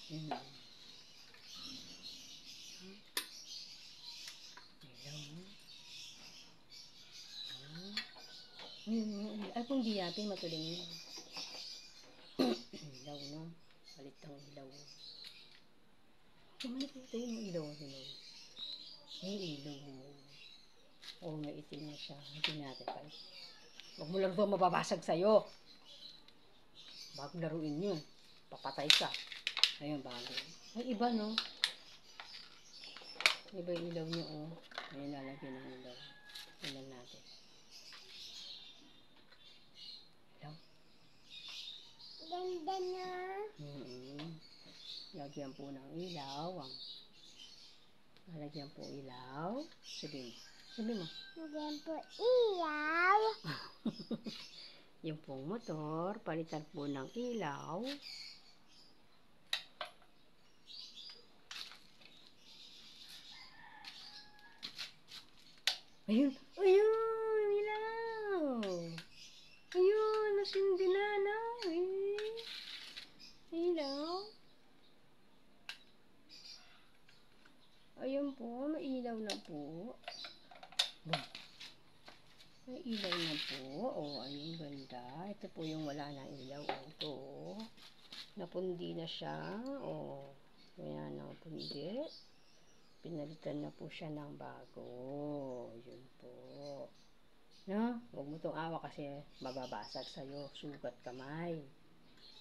Yun. Ilaw mo. Ay, kung di yapi, matuling yun. Ilaw, no? Palit ang ilaw. Ito yung ilaw. Yung ilaw mo. Oo, may itim na siya. Hindi natin pa. Huwag mo lang ito mababasag sa'yo. Bago laruin yun. Papatay ka. Ayun, bago. Ay, iba, no? Iba yung ilaw niyo, oh. Ayun, lalagyan ng ilaw. Tingnan natin. Ilaw. Ganda na. Lagyan po ng ilaw. Lalagyan po ilaw. Sabi mo. Lagyan po ilaw. Yung pong motor, palitan po ng ilaw. Ayun, ilaw. Ayun, nasindi na, no? Ilaw. Ayun po, may ilaw na po. May ilaw na po. Oh, ayun, ganda. Ito po yung wala na ilaw. Oh, ito. Napundi na siya. Oh, ayan, napundi. Pinalitan na po siya ng bago. Yun po. No? Huwag mo itong awa kasi mababasag sa'yo. Sugat kamay.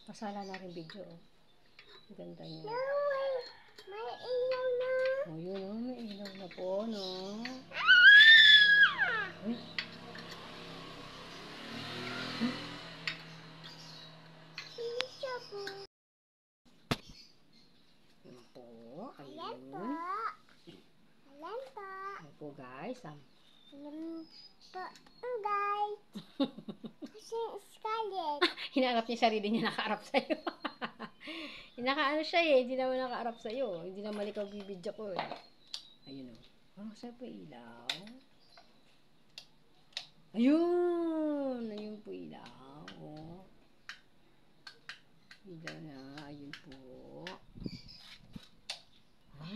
Pasala na rin video. Oh. Ganda niya. No, may ilaw na. Oh, yun, oh, may ilaw na po, no? Uy. Isa po. Yun po. Ayan po. Ayun. Ayan po. Ayun po, guys. Ayan po, guys. Kasi Scarlett. Hinaharap niya sarili niya, nakaharap sa'yo. Nakaano siya eh, hindi naman nakaharap sa'yo. Hindi naman ikaw bibidyo ko eh. Ayun o. Oh, saan po ilaw? Ayun! Ayun po ilaw. Oh. Ilaw na. Ayun po. Ha?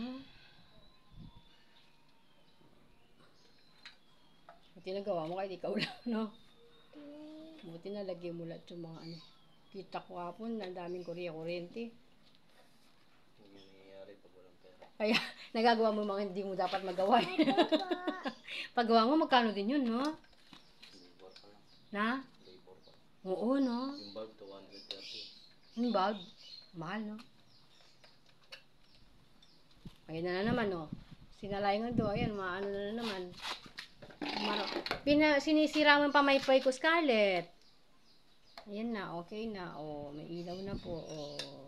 Buti nagawa mo kahit ikaw lang, no? Buti nalagyan mo lahat yung mga ano. Kita ko hapon, ang daming kuryente. Hindi nangyayari pag walang pera. Kaya, nagagawa mo mga hindi mo dapat magawa. Paggawa mo, magkano din yun, no? Labor pa lang. Na? Labor pa. Oo, no? Yung bulb, 230. Yung bulb, mahal, no? Ayun na naman, no? Sinalayan nga doon, ayan, maano na naman. Sinisira mo yung pamaypay ko, Scarlett. Ayan na, okay na. Oh, may ilaw na po. Oh.